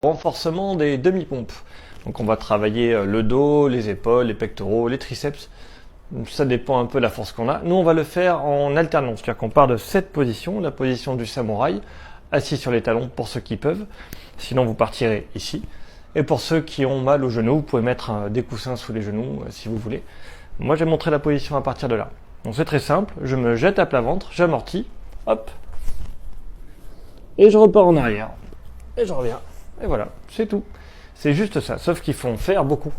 Renforcement des demi-pompes. Donc on va travailler le dos, les épaules, les pectoraux, les triceps. Ça dépend un peu de la force qu'on a. Nous on va le faire en alternance, c'est-à-dire qu'on part de cette position, la position du samouraï, assis sur les talons pour ceux qui peuvent. Sinon vous partirez ici. Et pour ceux qui ont mal aux genoux, vous pouvez mettre des coussins sous les genoux si vous voulez. Moi j'ai montré la position à partir de là. Donc c'est très simple, je me jette à plat ventre, j'amortis, hop, et je repars en arrière. Et je reviens. Et voilà, c'est tout. C'est juste ça, sauf qu'ils font faire beaucoup.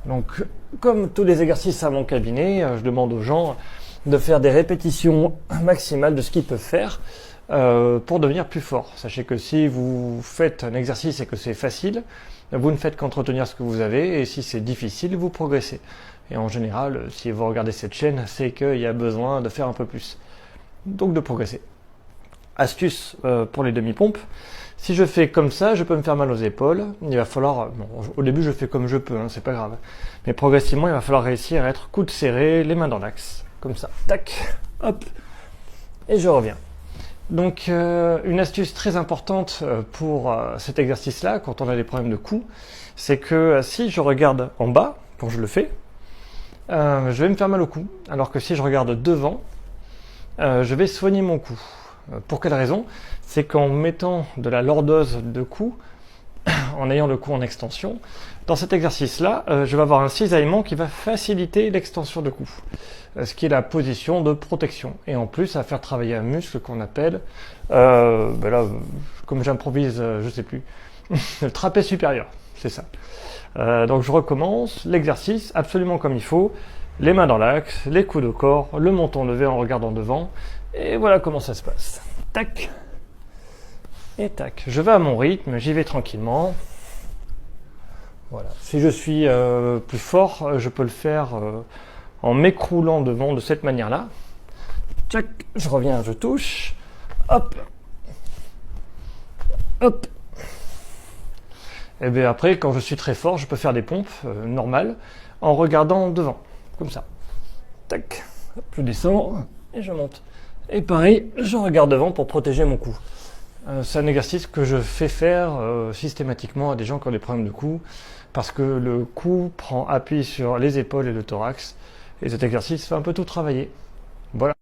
Donc, comme tous les exercices à mon cabinet, je demande aux gens de faire des répétitions maximales de ce qu'ils peuvent faire pour devenir plus fort. Sachez que si vous faites un exercice et que c'est facile, vous ne faites qu'entretenir ce que vous avez, et si c'est difficile, vous progressez. Et en général, si vous regardez cette chaîne, c'est qu'il y a besoin de faire un peu plus. Donc de progresser. Astuce pour les demi-pompes. Si je fais comme ça, je peux me faire mal aux épaules. Il va falloir, bon, au début je fais comme je peux, c'est pas grave. Mais progressivement, il va falloir réussir à être coude serré, les mains dans l'axe. Comme ça, tac, hop, et je reviens. Donc une astuce très importante pour cet exercice-là, quand on a des problèmes de cou, c'est que si je regarde en bas, quand je le fais, je vais me faire mal au cou. Alors que si je regarde devant, je vais soigner mon cou. Pour quelle raison? C'est qu'en mettant de la lordose de cou, en ayant le cou en extension, dans cet exercice-là, je vais avoir un cisaillement qui va faciliter l'extension de cou, ce qui est la position de protection. Et en plus, ça va faire travailler un muscle qu'on appelle, là, comme j'improvise, je sais plus, le trapèze supérieur, c'est ça. Donc je recommence l'exercice absolument comme il faut, les mains dans l'axe, les coudes au corps, le menton levé en regardant devant, et voilà comment ça se passe. Tac et tac. Je vais à mon rythme, j'y vais tranquillement. Voilà. Si je suis plus fort, je peux le faire en m'écroulant devant de cette manière-là. Tac, je reviens, je touche. Hop. Hop. Et bien après, quand je suis très fort, je peux faire des pompes normales en regardant devant. Comme ça. Tac. Hop, je descends et je monte. Et pareil, je regarde devant pour protéger mon cou. C'est un exercice que je fais faire systématiquement à des gens qui ont des problèmes de cou, parce que le cou prend appui sur les épaules et le thorax, et cet exercice fait un peu tout travailler. Voilà.